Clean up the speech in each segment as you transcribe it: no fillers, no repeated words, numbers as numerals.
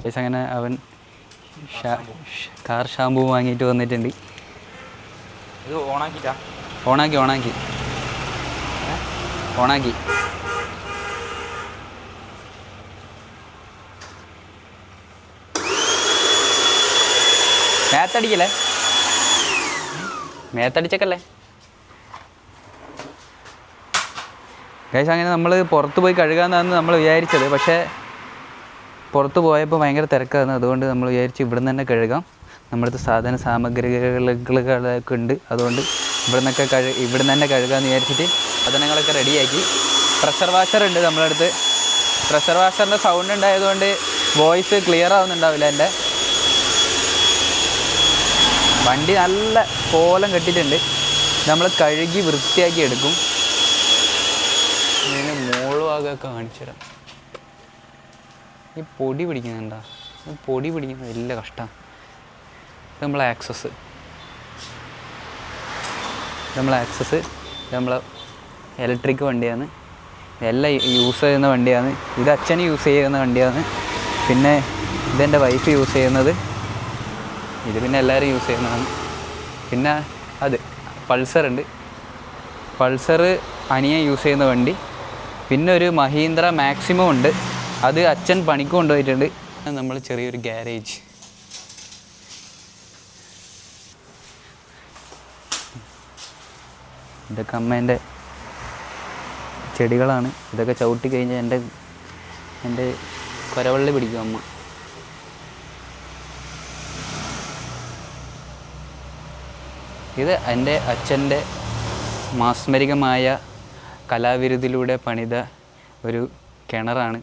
Guys അങ്ങനെ അവൻ car shampoo വാങ്ങിയിട്ട് വന്നിട്ടുണ്ട്. ഇത് ഓണാക്കിട്ടാ? ഓണാക്കി മേത്തടിച്ചേക്കല്ലേ ഗൈസ്. അങ്ങനെ നമ്മൾ പുറത്ത് പോയി കഴുകാമെന്നാണ് നമ്മൾ വിചാരിച്ചത്. പക്ഷേ പുറത്ത് പോയപ്പോൾ ഭയങ്കര തിരക്കായിരുന്നു. അതുകൊണ്ട് നമ്മൾ വിചാരിച്ചു ഇവിടെ നിന്ന് തന്നെ കഴുകാം. നമ്മുടെ സാധന സാമഗ്രികളൊക്കെ ഉണ്ട്. അതുകൊണ്ട് ഇവിടെ നിന്ന് തന്നെ കഴുകാമെന്ന് വിചാരിച്ചിട്ട് സാധനങ്ങളൊക്കെ റെഡിയാക്കി. പ്രഷർ വാഷർ ഉണ്ട് നമ്മുടെ അടുത്ത്. പ്രഷർ വാഷറിൻ്റെ സൗണ്ട് ഉണ്ടായതുകൊണ്ട് വോയിസ് ക്ലിയർ ആവുന്നുണ്ടാവില്ല. എൻ്റെ വണ്ടി നല്ല കോലം കെട്ടിയിട്ടുണ്ട്. നമ്മൾ കഴുകി വൃത്തിയാക്കി എടുക്കും. ഇതിന് മോള് ഭാഗമൊക്കെ കാണിച്ചുതരാം. ഈ പൊടി പിടിക്കുന്നുണ്ടോ? പൊടി പിടിക്കുന്നത് വലിയ കഷ്ടമാണ്. നമ്മളെ ആക്സസ് നമ്മളെ ഇലക്ട്രിക് വണ്ടിയാണ്. എല്ലാം യൂസ് ചെയ്യുന്ന വണ്ടിയാണ്. ഇത് അച്ഛന് യൂസ് ചെയ്യുന്ന വണ്ടിയാണ്. പിന്നെ ഇതെൻ്റെ വൈഫ് യൂസ് ചെയ്യുന്നത്. ഇത് പിന്നെ എല്ലാവരും യൂസ് ചെയ്യുന്നതാണ്. പിന്നെ അത് പൾസറുണ്ട്. പൾസർ അനിയൻ യൂസ് ചെയ്യുന്ന വണ്ടി. പിന്നെ ഒരു മഹീന്ദ്ര മാക്സിമോ ഉണ്ട്. അത് അച്ഛൻ പണിക്ക് കൊണ്ടുപോയിട്ടുണ്ട്. നമ്മൾ ചെറിയൊരു ഗ്യാരേജ്. ഇതൊക്കെ അമ്മേൻ്റെ ചെടികളാണ്. ഇതൊക്കെ ചവിട്ടി കഴിഞ്ഞാൽ എൻ്റെ കുരവള്ളി പിടിക്കും അമ്മ. ഇത് എൻ്റെ അച്ഛൻ്റെ മാസ്മരികമായ കലാവിരുതിലൂടെ പണിത ഒരു കിണറാണ്.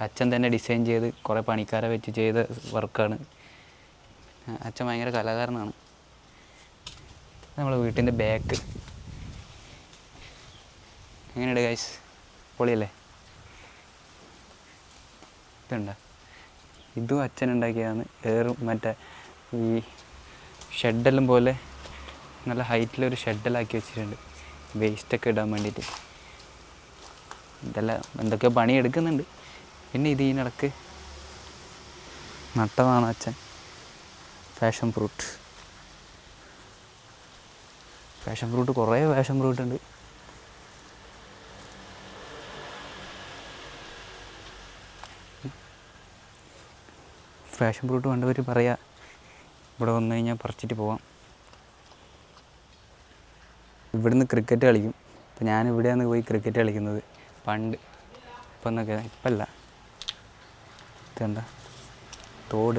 അച്ഛൻ തന്നെ ഡിസൈൻ ചെയ്ത് കുറേ പണിക്കാരെ വെച്ച് ചെയ്ത വർക്കാണ്. അച്ഛൻ ഭയങ്കര കലാകാരനാണ്. നമ്മളെ വീട്ടിൻ്റെ ബാക്ക് എങ്ങനെയുണ്ട് ഗൈസ്? പൊളിയല്ലേ? ഇതുണ്ട, ഇതും അച്ഛൻ ഉണ്ടാക്കിയതാണ്. മറ്റേ ഈ ഷെഡെല്ലാം പോലെ നല്ല ഹൈറ്റിലൊരു ഷെഡെല്ലാം ആക്കി വെച്ചിട്ടുണ്ട് വേസ്റ്റൊക്കെ ഇടാൻ വേണ്ടിയിട്ട്. ഇതെല്ലാം എന്തൊക്കെയോ പണിയെടുക്കുന്നുണ്ട്. പിന്നെ ഇതിനിടക്ക് നട്ടതാണ് അച്ഛൻ പാഷൻ ഫ്രൂട്ട്. കുറേ പാഷൻ ഫ്രൂട്ട് ഉണ്ട്. പാഷൻ ഫ്രൂട്ട് കണ്ടവർ പറയാ ഇവിടെ വന്നു കഴിഞ്ഞാൽ പറിച്ചിട്ട് പോവാം. ഇവിടുന്ന് ക്രിക്കറ്റ് കളിക്കും. അപ്പോൾ ഞാൻ ഇവിടെയാണ് പോയി ക്രിക്കറ്റ് കളിക്കുന്നത് പണ്ട്. ഇപ്പം എന്നൊക്കെ ഇപ്പമല്ല. ഇതെന്താ തോട്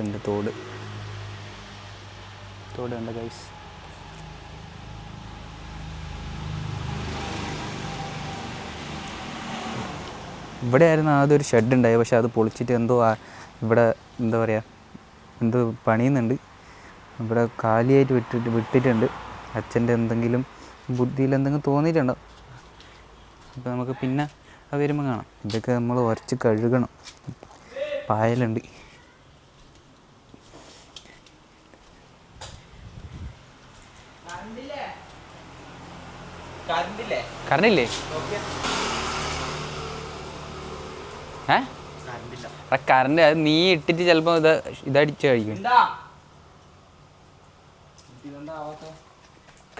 കണ്ട ഗൈസ്. ഇവിടെ ആയിരുന്നു ആദ്യം ഒരു ഷെഡ് ഉണ്ടായി. പക്ഷെ അത് പൊളിച്ചിട്ട് ഇവിടെ എന്താ പറയുക, എന്തോ പണിയുന്നുണ്ട്. ഇവിടെ കാലിയായിട്ട് വിട്ടിട്ടുണ്ട്. അച്ഛൻ്റെ എന്തെങ്കിലും ബുദ്ധിയിൽ എന്തെങ്കിലും തോന്നിയിട്ടുണ്ടോ? അപ്പോൾ നമുക്ക് പിന്നെ അത് വരുമ്പോൾ കാണാം. ഇതൊക്കെ നമ്മൾ ഉരച്ച് കഴുകണം. പായലുണ്ട്. കറണ്ടില്ലേ? കറണ്ട് അത് നീ ഇട്ടിട്ട് ചിലപ്പോൾ ഇതടിച്ച് കഴിക്കും.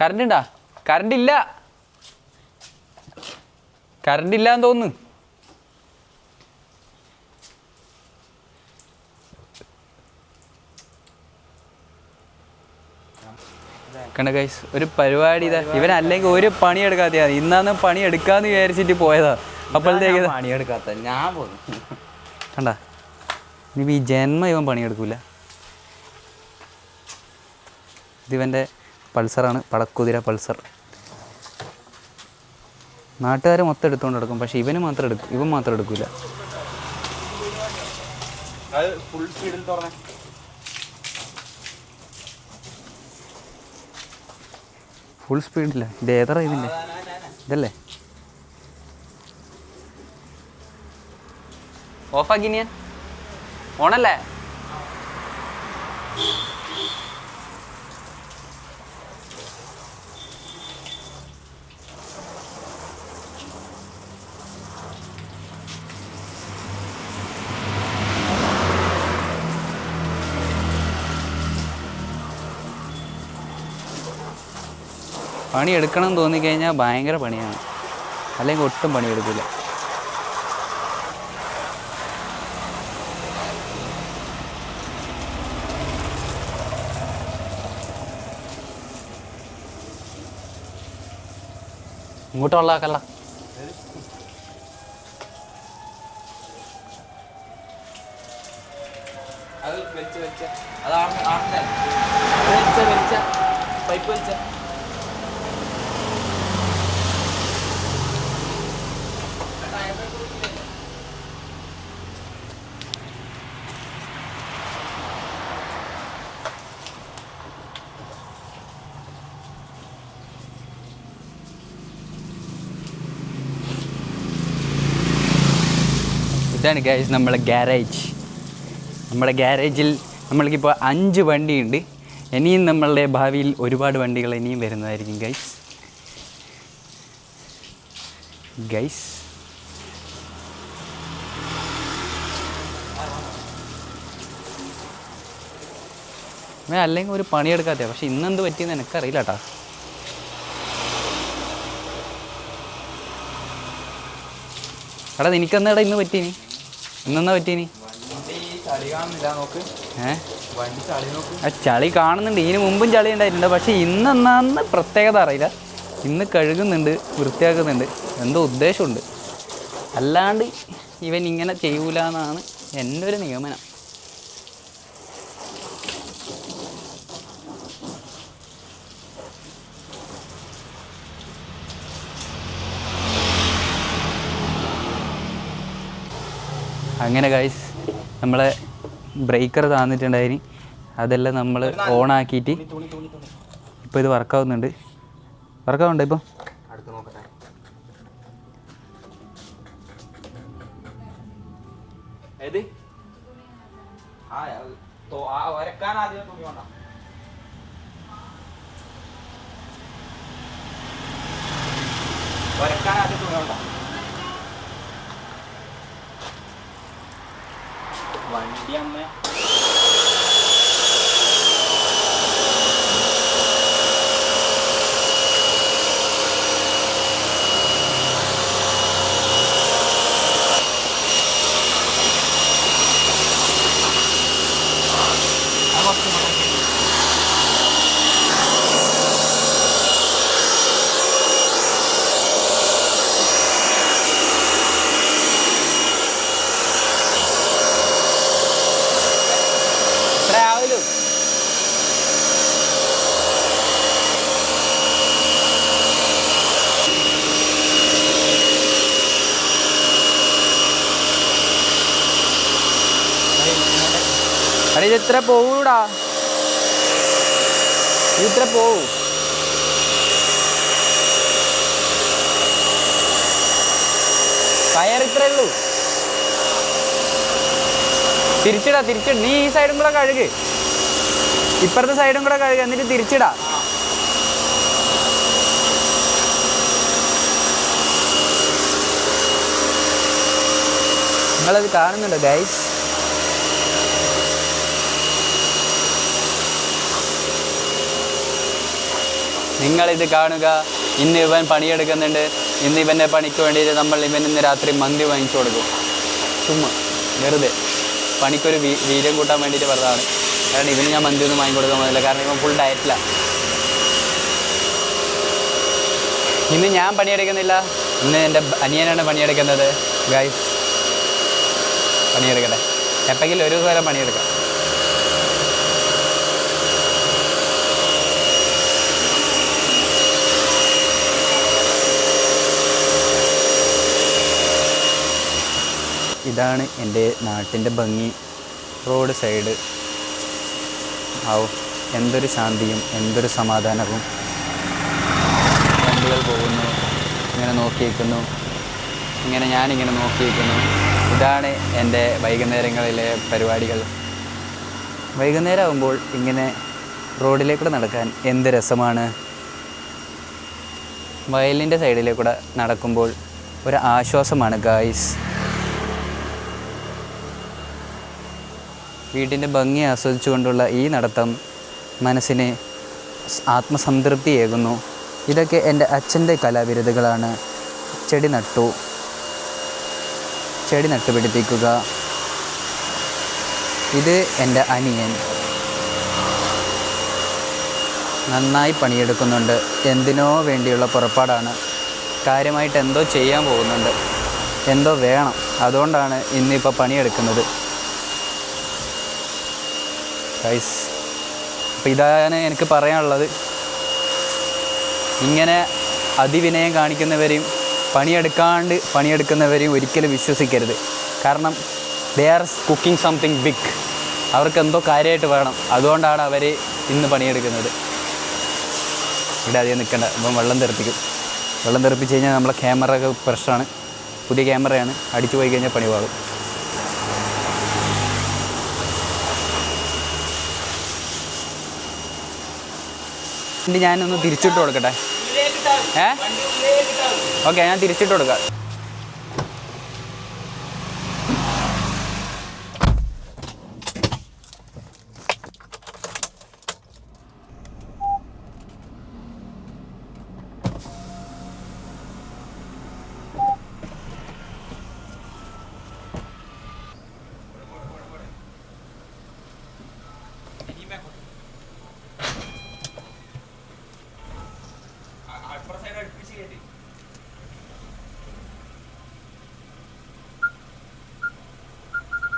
കറണ്ടിണ്ടാ? കറണ്ടില്ല എന്ന് തോന്നുന്നു. കണ്ട ഗൈസ്, ഒരു പരിപാടി ഇതാ. ഇവൻ അല്ലെങ്കിൽ ഒരു പണി എടുക്കാത്ത ഇന്നാന്ന് പണി എടുക്കാന്ന് വിചാരിച്ചിട്ട് പോയതാ. അപ്പോഴത്തേക്ക് പണിയെടുക്കാത്ത ഞാൻ പോന്നു. കണ്ട, ഇനി ഈ ജന്മ ഇവൻ പണിയെടുക്കൂല. ഇതിവൻ്റെ പൾസറാണ്, പടക്കുതിര പൾസർ. നാട്ടുകാർ മൊത്തം എടുത്തുകൊണ്ട് നടക്കും. പക്ഷെ ഇവൻ മാത്രം എടുക്കൂല. ഫുൾ സ്പീഡില്ല. ഇത് ഏതറ ഇതിൻ്റെ? ഇതല്ലേ? ഓഫാക്കി ഞാൻ ഓണല്ലേ? പണി എടുക്കണം എന്ന് തോന്നിക്കഴിഞ്ഞാൽ ഭയങ്കര പണിയാണ്, അല്ലെങ്കിൽ ഒട്ടും പണിയെടുക്കില്ല. ഇങ്ങോട്ടുള്ളാക്കല്ല. അത് വെച്ച അതാണ് വെച്ച പൈപ്പ് വെച്ച ഇതാണ് ഗൈസ് നമ്മളെ ഗ്യാരേജ്. നമ്മുടെ ഗ്യാരേജിൽ നമ്മൾക്കിപ്പോൾ 5 വണ്ടിയുണ്ട്. ഇനിയും നമ്മളുടെ ഭാവിയിൽ ഒരുപാട് വണ്ടികൾ ഇനിയും വരുന്നതായിരിക്കും ഗൈസ്. അല്ലെങ്കിൽ ഒരു പണിയെടുക്കാത്ത, പക്ഷെ ഇന്നെന്ത് പറ്റിയെന്ന് എനിക്കറിയില്ല കേട്ടോ. എടാ നിനക്കെന്നാടാ ഇന്ന് പറ്റീനി? ഇന്നെന്നാ പറ്റീനി? ആ ചളി കാണുന്നുണ്ട്, ഇതിന് മുമ്പും ചളി ഉണ്ടായിട്ടുണ്ട്. പക്ഷേ ഇന്നെന്നാന്ന് പ്രത്യേകത അറിയില്ല. ഇന്ന് കഴുകുന്നുണ്ട്, വൃത്തിയാക്കുന്നുണ്ട്, എന്തോ ഉദ്ദേശമുണ്ട്. അല്ലാണ്ട് ഇവൻ ഇങ്ങനെ ചെയ്യൂല എന്നാണ് എൻ്റെ ഒരു നിഗമനം. അങ്ങനെ ഗൈസ് നമ്മളെ ബ്രേക്കർ താന്നിട്ടുണ്ടായിന്, അതെല്ലാം നമ്മൾ ഓണാക്കിയിട്ട് ഇപ്പോൾ ഇത് വർക്കാവുന്നുണ്ട്. വർക്കാവുന്നുണ്ടോ ഇപ്പം? അടുത്ത് നോക്കട്ടെ. ഏത് ഒരക്കാൻ ആദ്യം തുണി വേണ്ട. ഒരക്കാൻ ആദ്യം തുണി വേണ്ട. വണ്ടി അമ്മ അടേ ഇത് ഇത്ര പോവൂടാ, ഇത് ഇത്ര പോവൂ. ടയർ ഇത്രേ ഉള്ളൂ. തിരിച്ചിടാ, നീ ഈ സൈഡും കൂടെ കഴുക്, ഇപ്പുറത്തെ സൈഡും കൂടെ കഴുകി, എന്നിട്ട് തിരിച്ചിടാ. നിങ്ങളത് കാണുന്നുണ്ടോ ഗൈസ്? നിങ്ങളിത് കാണുക. ഇന്ന് ഇവൻ പണിയെടുക്കുന്നുണ്ട്. ഇന്ന് ഇവൻ്റെ പണിക്ക് വേണ്ടിയിട്ട് നമ്മൾ ഇന്ന് രാത്രി മന്തി വാങ്ങിച്ചു കൊടുക്കും. ചുമ്മാ വെറുതെ പണിക്കൊരു വീര്യം കൂട്ടാൻ വേണ്ടിയിട്ട് പറഞ്ഞതാണ്. കാരണം ഇവന് ഞാൻ മന്തി ഒന്നും വാങ്ങിക്കൊടുക്കാൻ പോകുന്നില്ല, കാരണം ഇവൻ ഫുൾ ഡയറ്റിലാണ്. ഇന്ന് ഞാൻ പണിയെടുക്കുന്നില്ല, ഇന്ന് എൻ്റെ അനിയനാണ് പണിയെടുക്കുന്നത്. ഗൈസ് പണിയെടുക്കട്ടെ, എപ്പോഴെങ്കിലും ഒരു ദിവസം വരെ പണിയെടുക്കാം. ഇതാണ് എൻ്റെ നാട്ടിൻ്റെ ഭംഗി. റോഡ് സൈഡ് എന്തൊരു ശാന്തിയും എന്തൊരു സമാധാനവും. വണ്ടികൾ പോകുന്നു, ഇങ്ങനെ നോക്കിയിരിക്കുന്നു, ഞാനിങ്ങനെ നോക്കിയിരിക്കുന്നു. ഇതാണ് എൻ്റെ വൈകുന്നേരങ്ങളിലെ പരിപാടികൾ. വൈകുന്നേരം ആകുമ്പോൾ ഇങ്ങനെ റോഡിലേക്കൂടെ നടക്കാൻ എന്ത് രസമാണ്. വയലിൻ്റെ സൈഡിലേക്കൂടെ നടക്കുമ്പോൾ ഒരു ആശ്വാസമാണ് ഗായ്സ്. വീട്ടിൻ്റെ ഭംഗി ആസ്വദിച്ചുകൊണ്ടുള്ള ഈ നടത്തം മനസ്സിന് ആത്മസംതൃപ്തിയേകുന്നു. ഇതൊക്കെ എൻ്റെ അച്ഛൻ്റെ കലാവിരുതുകളാണ്. ചെടി നട്ടുപിടിപ്പിക്കുക. ഇത് എൻ്റെ അനിയൻ നന്നായി പണിയെടുക്കുന്നുണ്ട്. എന്തിനോ വേണ്ടിയുള്ള പുറപ്പാടാണ്. കാര്യമായിട്ട് എന്തോ ചെയ്യാൻ പോകുന്നുണ്ട്, എന്തോ വേണം, അതുകൊണ്ടാണ് ഇന്നിപ്പോൾ പണിയെടുക്കുന്നത്. ഗൈസ്, അപ്പോൾ ഇതാണ് എനിക്ക് പറയാനുള്ളത്. ഇങ്ങനെ അതിവിനയം കാണിക്കുന്നവരെയും പണിയെടുക്കുന്നവരെയും ഒരിക്കലും വിശ്വസിക്കരുത്. കാരണം they are cooking something big. അവർക്ക് എന്തോ കാര്യമായിട്ട് വേണം, അതുകൊണ്ടാണ് അവർ ഇന്ന് പണിയെടുക്കുന്നത്. ഇവിടെ അധികം നിൽക്കണ്ട, ഇപ്പം വെള്ളം തെറിപ്പിച്ച് കഴിഞ്ഞാൽ നമ്മളെ ക്യാമറ ഒക്കെ പ്രശ്നമാണ്. പുതിയ ക്യാമറയാണ്, അടിച്ചു പോയി കഴിഞ്ഞാൽ പണി പാടും. ഇനി ഞാനൊന്ന് തിരിച്ചിട്ട് കൊടുക്കട്ടെ. ഓക്കെ, ഞാൻ തിരിച്ചിട്ട് കൊടുക്കാം.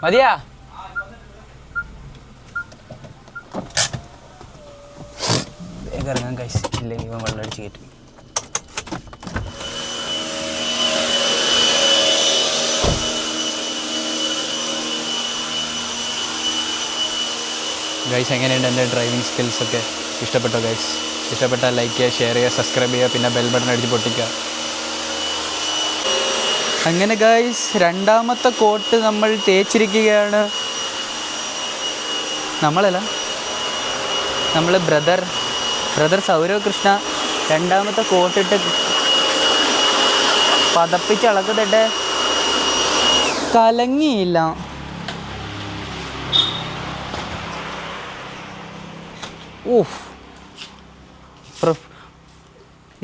മതിയാ? വേഗം ഇറങ്ങാൻ കഴിച്ച് ഇല്ലെങ്കിൽ ഇവൻ വെള്ളം അടിച്ച് കയറ്റും. ഗൈസ്, എങ്ങനെയുണ്ട് എൻ്റെ ഡ്രൈവിംഗ് സ്കിൽസൊക്കെ? ഇഷ്ടപ്പെട്ടോ ഗൈസ്? ഇഷ്ടപ്പെട്ടാൽ ലൈക്ക് ചെയ്യുക, ഷെയർ ചെയ്യുക, സബ്സ്ക്രൈബ് ചെയ്യുക, പിന്നെ ബെൽ ബട്ടൺ അടിച്ച് പൊട്ടിക്കുക. അങ്ങനെ ഗൈസ്, രണ്ടാമത്തെ കോട്ട് നമ്മൾ തേച്ചിരിക്കുകയാണ്. നമ്മൾ ബ്രദർ സൗരവ് കൃഷ്ണ രണ്ടാമത്തെ കോട്ടിട്ട് പതപ്പിച്ച് ഇളക്കുന്നിട്ട് കലങ്ങിയില്ല. ഓഫ്,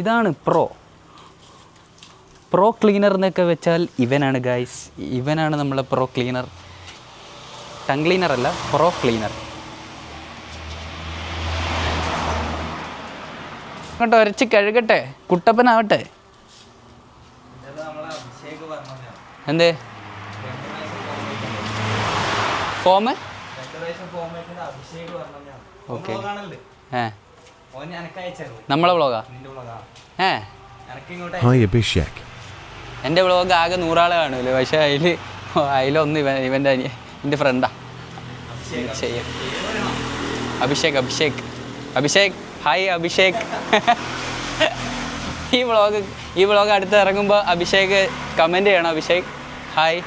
ഇതാണ് പ്രോ ക്ലീനർ എന്നൊക്കെ വെച്ചാൽ ഇവനാണ് ഗൈസ്. ഇവനാണ് നമ്മളെ പ്രോ ക്ലീനർ. ടങ് ക്ലീനർ അല്ല, പ്രോ ക്ലീനർ. അങ്ങോട്ട് ഉരച്ച് കഴുകട്ടെ, കുട്ടപ്പനാവട്ടെ. എന്തേ ഫോം? ഓക്കെ, നമ്മളെ വ്ളോഗാ? എൻ്റെ വ്ളോഗ് ആകെ 100 ആളെ കാണൂല്ലേ, പക്ഷേ അതിലൊന്ന് എൻ്റെ ഫ്രണ്ടാ ചെയ്യാം. അഭിഷേക് ഹായ് അഭിഷേക്. ഈ വ്ളോഗ് അടുത്ത് ഇറങ്ങുമ്പോൾ അഭിഷേക് കമൻറ്റ് ചെയ്യണം. അഭിഷേക് ഹായ്.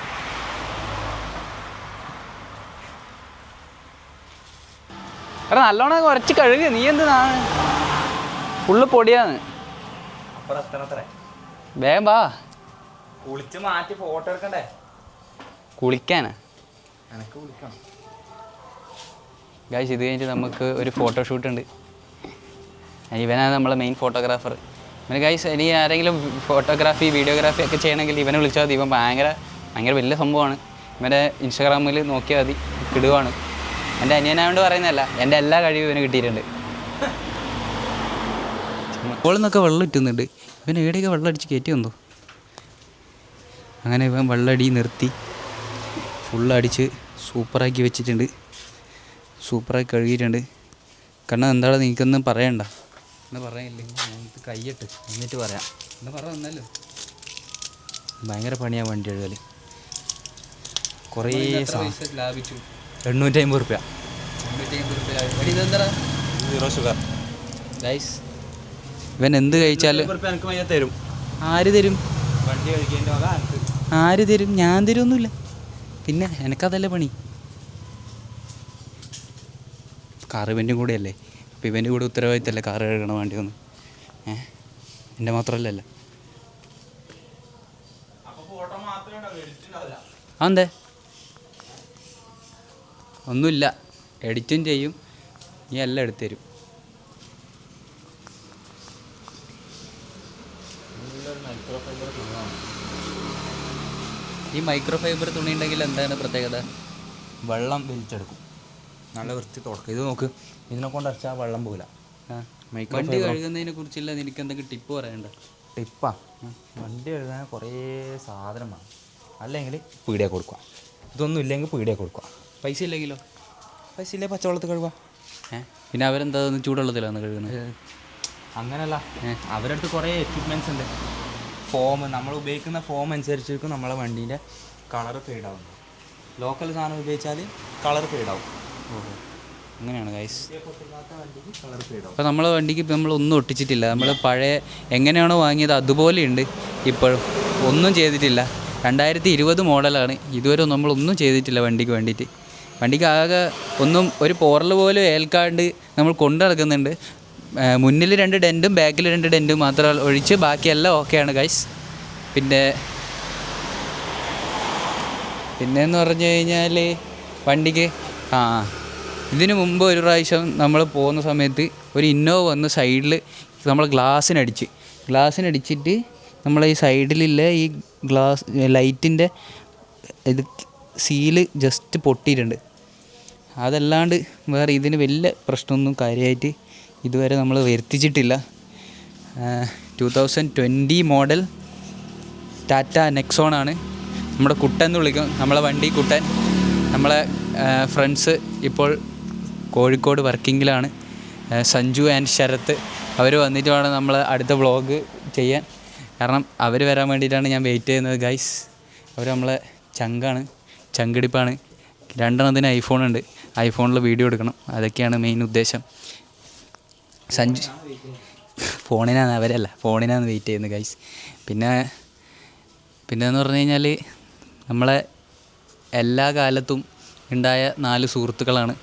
എടാ നല്ലോണം കുറച്ച് കഴുകുക, നീ എന്താണ് ഫുള്ള് പൊടിയാന്ന്. വേഗം വാ, കുളിച്ച് മാറ്റി ഫോട്ടോ എടുക്കണ്ടേ? കുളിക്കാനാ? എനക്ക് കുളിക്കണം ഗൈസ്. ഇത് കഴിഞ്ഞിട്ട് നമുക്ക് ഒരു ഫോട്ടോഷൂട്ട് ഉണ്ട്. ഇവനാണ് നമ്മളെ മെയിൻ ഫോട്ടോഗ്രാഫർ. പിന്നെ ഗൈസ്, ഇനി ആരെങ്കിലും ഫോട്ടോഗ്രാഫി വീഡിയോഗ്രാഫി ഒക്കെ ചെയ്യണമെങ്കിൽ ഇവനെ വിളിച്ചാൽ മതി. ഇവൻ ഭയങ്കര വലിയ സംഭവമാണ്. ഇവൻ്റെ ഇൻസ്റ്റാഗ്രാമിൽ നോക്കിയാൽ മതി, കിടുവാണ്. എൻ്റെ അനിയനായോണ്ട് പറയുന്നതല്ല, എൻ്റെ എല്ലാ കഴിവും ഇവന് കിട്ടിയിട്ടുണ്ട്. മുകളിൽ നിന്നൊക്കെ വെള്ളം ഇറ്റുന്നുണ്ട്. ഇവൻ എവിടെയൊക്കെ വെള്ളം അടിച്ച് കയറ്റി വന്നോ. അങ്ങനെ ഇവൻ വെള്ളമടി നിർത്തി ഫുള്ളടിച്ച് സൂപ്പറാക്കി വെച്ചിട്ടുണ്ട്. സൂപ്പറാക്കി കഴുകിയിട്ടുണ്ട്. കാരണം എന്താണ് നിനക്കൊന്നും പറയണ്ട എന്ന് പറയില്ലെങ്കിൽ ഞാനിത് കയ്യിട്ട് എന്നിട്ട് പറയാം എന്ന് പറഞ്ഞല്ലോ. ഭയങ്കര പണിയാണ് വണ്ടി കഴുകൽ. കുറേ ലാഭിച്ചു. 850 റുപ്യ. ഇതെന്താ 0 ഷുഗർ ഗൈസ്. ഇവൻ എന്ത് കഴിച്ചാലും തരും. ആര് തരും? വണ്ടി ആര് തരും? ഞാൻ തരുമൊന്നുമില്ല. പിന്നെ എനിക്കതല്ലേ പണി. കാറ് ഇവൻ്റെ കൂടെ അല്ലേ, അപ്പോൾ ഇവൻ്റെ കൂടെ ഉത്തരവാദിത്തമല്ലേ കാറ് കഴുകണ വേണ്ടി വന്നു. എൻ്റെ മാത്രമല്ലല്ലോ. അതെന്തേ? ഒന്നുമില്ല, എഡിറ്റും ചെയ്യും, നീ എല്ലാം എടുത്തു തരും. മൈക്രോ ഫൈബർ തുണിയാണ്. ഈ മൈക്രോ ഫൈബർ തുണി ഉണ്ടെങ്കിൽ എന്താണ് പ്രത്യേകത? വെള്ളം വലിച്ചെടുക്കും, നല്ല വൃത്തി തുടക്കും. ഇത് നോക്ക്, ഇതിനെ കൊണ്ട് അടിച്ചാൽ വെള്ളം പോകില്ല. വണ്ടി കഴുകുന്നതിനെ കുറിച്ചുള്ള നിനക്ക് എന്തെങ്കിലും ടിപ്പ് പറയണ്ട? ടിപ്പാ, വണ്ടി കഴുകാൻ കുറേ സാധനം വേണം. അല്ലെങ്കിൽ പീടിയ കൊടുക്കുക, ഇതൊന്നും ഇല്ലെങ്കിൽ പീടിയ കൊടുക്കുക. പൈസ ഇല്ലെങ്കിലോ? പൈസ ഇല്ലേ പച്ചവെള്ളത്തിൽ കഴുകുക. പിന്നെ അവരെന്താ ചൂടുവെള്ളത്തിലാണ് കഴുകുന്നത്? അങ്ങനല്ല, അവരുടെ അടുത്ത് കുറേ എക്യുപ്മെൻറ്റ്സ് ഉണ്ട്. ഫോം, നമ്മൾ ഉപയോഗിക്കുന്ന ഫോം അനുസരിച്ചിരിക്കും നമ്മളെ വണ്ടീൻ്റെ കളർ ഫെയ്ഡാവും. ലോക്കൽ സാധനം ഉപയോഗിച്ചാൽ കളർ ഫെയ്ഡാവും. ഓഹോ, അങ്ങനെയാണ് ഗൈസ്. വണ്ടിക്ക് കളർ ഫെയ്ഡാവും. അപ്പോൾ നമ്മളെ വണ്ടിക്ക് നമ്മളൊന്നും ഒട്ടിച്ചിട്ടില്ല. നമ്മൾ പഴയ എങ്ങനെയാണോ വാങ്ങിയത് അതുപോലെയുണ്ട് ഇപ്പോഴും, ഒന്നും ചെയ്തിട്ടില്ല. 2020 മോഡലാണ്. ഇതുവരെ നമ്മളൊന്നും ചെയ്തിട്ടില്ല വണ്ടിക്ക് വേണ്ടിയിട്ട്. വണ്ടിക്ക് ആകെ ഒന്നും ഒരു പോറൽ പോലും ഏൽക്കാണ്ട് നമ്മൾ കൊണ്ടു നടക്കുന്നുണ്ട്. മുന്നിൽ 2 ഡെൻറ്റും ബാക്കിൽ 2 ഡെൻറ്റും മാത്രം ഒഴിച്ച് ബാക്കിയെല്ലാം ഓക്കെയാണ് ഗൈസ്. പിന്നെയെന്ന് പറഞ്ഞു കഴിഞ്ഞാൽ വണ്ടിക്ക് ഇതിനു മുമ്പ് ഒരു പ്രാവശ്യം നമ്മൾ പോകുന്ന സമയത്ത് ഒരു ഇന്നോവ വന്ന് സൈഡിൽ നമ്മൾ ഗ്ലാസ്സിനടിച്ചിട്ട് നമ്മളെ ഈ സൈഡിലുള്ള ഈ ഗ്ലാസ് ലൈറ്റിൻ്റെ ഇത് സീല് ജസ്റ്റ് പൊട്ടിയിട്ടുണ്ട്. അതല്ലാണ്ട് വേറെ ഇതിന് വലിയ പ്രശ്നമൊന്നും കാര്യമായിട്ട് ഇതുവരെ നമ്മൾ വരുത്തിച്ചിട്ടില്ല. 2020 മോഡൽ ടാറ്റ നെക്സോണാണ്. നമ്മുടെ കുട്ടൻ എന്ന് വിളിക്കും, നമ്മളെ വണ്ടി കുട്ടൻ. നമ്മളെ ഫ്രണ്ട്സ് ഇപ്പോൾ കോഴിക്കോട് വർക്കിങ്ങിലാണ്, സഞ്ജു ആൻഡ് ശരത്ത്. അവർ വന്നിട്ട് വേണം നമ്മൾ അടുത്ത വ്ളോഗ് ചെയ്യാൻ. കാരണം അവർ വരാൻ വേണ്ടിയിട്ടാണ് ഞാൻ വെയിറ്റ് ചെയ്യുന്നത് ഗൈസ്. അവർ നമ്മളെ ചങ്കിടിപ്പാണ്. 2 ഐഫോണുണ്ട്, ഐഫോണിൽ വീഡിയോ എടുക്കണം. അതൊക്കെയാണ് മെയിൻ ഉദ്ദേശം. സഞ്ജു ഫോണിനാണ്, അവരല്ല ഫോണിനാണ് വെയിറ്റ് ചെയ്യുന്നത് ഗൈസ്. പിന്നെയെന്ന് പറഞ്ഞു കഴിഞ്ഞാൽ നമ്മളെ എല്ലാ കാലത്തും ഉണ്ടായ 4 സുഹൃത്തുക്കളാണ്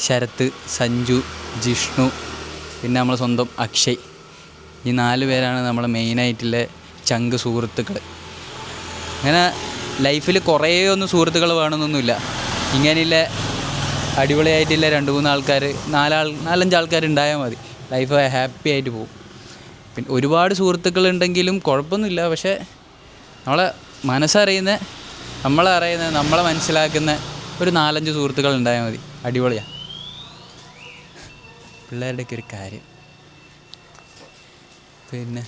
ശരത്ത്, സഞ്ജു, ജിഷ്ണു, പിന്നെ നമ്മളെ സ്വന്തം അക്ഷയ്. ഈ 4 പേരാണ് നമ്മളെ മെയിനായിട്ടുള്ള ചങ്ക് സുഹൃത്തുക്കൾ. അങ്ങനെ ലൈഫിൽ കുറേ ഒന്നും സുഹൃത്തുക്കൾ വേണമെന്നൊന്നുമില്ല. ഇങ്ങനെയുള്ള അടിപൊളിയായിട്ടുള്ള 2-3 ആൾക്കാർ, 4-5 ആൾക്കാർ ഉണ്ടായാൽ മതി, ലൈഫ് ഹാപ്പി ആയിട്ട് പോകും. പിന്നെ ഒരുപാട് സുഹൃത്തുക്കളുണ്ടെങ്കിലും കുഴപ്പമൊന്നുമില്ല. പക്ഷേ നമ്മളെ മനസ്സറിയുന്ന, നമ്മളെ മനസ്സിലാക്കുന്ന ഒരു 4-5 സുഹൃത്തുക്കൾ ഉണ്ടായാൽ മതി, അടിപൊളിയാണ് പിള്ളേരുടെയൊക്കെ ഒരു കാര്യം. പിന്നെ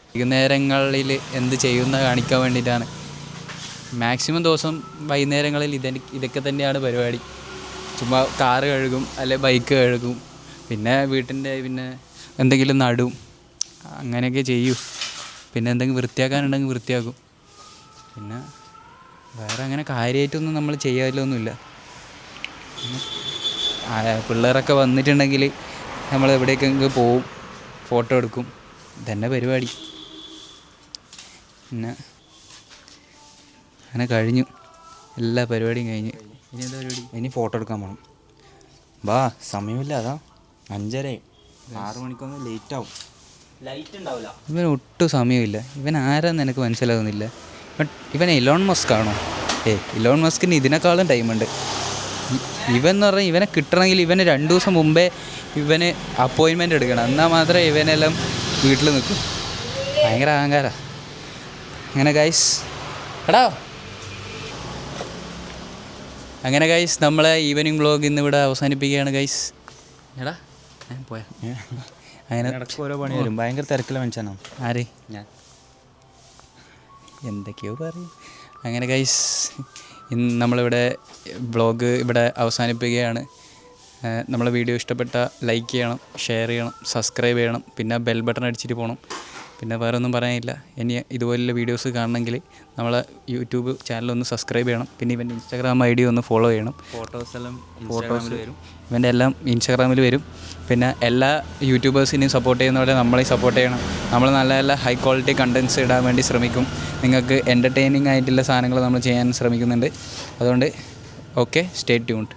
വൈകുന്നേരങ്ങളിൽ എന്ത് ചെയ്യുന്ന കാണിക്കാൻ വേണ്ടിയിട്ടാണ്. മാക്സിമം ദിവസം വൈകുന്നേരങ്ങളിൽ ഇതൊക്കെ തന്നെയാണ് പരിപാടി. ചുമ്മാ കാറ് കഴുകും, അല്ലെ ബൈക്ക് കഴുകും, പിന്നെ വീട്ടിൻ്റെ എന്തെങ്കിലും നടും, അങ്ങനെയൊക്കെ ചെയ്യും. പിന്നെ എന്തെങ്കിലും വൃത്തിയാക്കാനുണ്ടെങ്കിൽ വൃത്തിയാക്കും. പിന്നെ വേറെ അങ്ങനെ കാര്യമായിട്ടൊന്നും നമ്മൾ ചെയ്യാലൊന്നുമില്ല. പിള്ളേരൊക്കെ വന്നിട്ടുണ്ടെങ്കിൽ നമ്മൾ എവിടേക്കെങ്കിലും പോവും, ഫോട്ടോ എടുക്കും, ഇതന്നെ പരിപാടി. പിന്നെ അങ്ങനെ കഴിഞ്ഞു, എല്ലാ പരിപാടിയും കഴിഞ്ഞ്. ഇനി എന്താ പരിപാടി? ഇനി ഫോട്ടോ എടുക്കാൻ പോകണം. വാ, സമയമില്ല, അതാ 5:30, 6 മണിക്കൊന്നും ലേറ്റ് ആവും. ലൈറ്റ് ഉണ്ടാവില്ല. ഇവന് ഒട്ടും സമയമില്ല. ഇവൻ ആരാന്ന് എനിക്ക് മനസ്സിലാകുന്നില്ല. ഇവൻ ഇലോൺ മസ്ക് ആണോ? ഇലോൺ മസ്കിന് ഇതിനേക്കാളും ടൈമുണ്ട്. ഇവൻ എന്ന് പറഞ്ഞാൽ ഇവനെ കിട്ടണമെങ്കിൽ ഇവന് 2 ദിവസം മുമ്പേ ഇവന് അപ്പോയിൻമെൻ്റ് എടുക്കണം, എന്നാൽ മാത്രമേ ഇവനെല്ലാം വീട്ടിൽ നിൽക്കും. ഭയങ്കര അഹങ്കാര. അങ്ങനെ ഗൈസ് നമ്മളെ ഈവനിങ് വ്ളോഗ് ഇന്നിവിടെ അവസാനിപ്പിക്കുകയാണ് ഗൈസ്. പോയാ അങ്ങനെ ഇടയ്ക്ക് ഓരോ പണി വരും. ഭയങ്കര തിരക്കില്ല മനുഷ്യനാണ്. ആര്? ഞാൻ. എന്തൊക്കെയോ പറയും. അങ്ങനെ ഗൈസ് ഇന്ന് നമ്മളിവിടെ വ്ളോഗ് ഇവിടെ അവസാനിപ്പിക്കുകയാണ്. നമ്മളെ വീഡിയോ ഇഷ്ടപ്പെട്ട ലൈക്ക് ചെയ്യണം, ഷെയർ ചെയ്യണം, സബ്സ്ക്രൈബ് ചെയ്യണം, പിന്നെ ബെൽ ബട്ടൺ അടിച്ചിട്ട് പോകണം. പിന്നെ വേറെ ഒന്നും പറയാനില്ല. ഇനി ഇതുപോലുള്ള വീഡിയോസ് കാണണമെങ്കിൽ നമ്മളെ യൂട്യൂബ് ചാനലൊന്ന് സബ്സ്ക്രൈബ് ചെയ്യണം. പിന്നെ ഇവൻ്റെ ഇൻസ്റ്റാഗ്രാം ID ഒന്ന് ഫോളോ ചെയ്യണം. ഫോട്ടോസ് വരും. ഇവൻ്റെ എല്ലാം ഇൻസ്റ്റാഗ്രാമിൽ വരും. പിന്നെ എല്ലാ യൂട്യൂബേഴ്സിനെയും സപ്പോർട്ട് ചെയ്യുന്ന പോലെ നമ്മളെയും സപ്പോർട്ട് ചെയ്യണം. നമ്മൾ നല്ല നല്ല ഹൈ ക്വാളിറ്റി കണ്ടൻറ്റ്സ് ഇടാൻ വേണ്ടി ശ്രമിക്കും. നിങ്ങൾക്ക് എൻ്റർടൈനിങ് ആയിട്ടുള്ള സാധനങ്ങൾ നമ്മൾ ചെയ്യാൻ ശ്രമിക്കുന്നുണ്ട്. അതുകൊണ്ട് ഓക്കെ, സ്റ്റേ ട്യൂൺഡ്.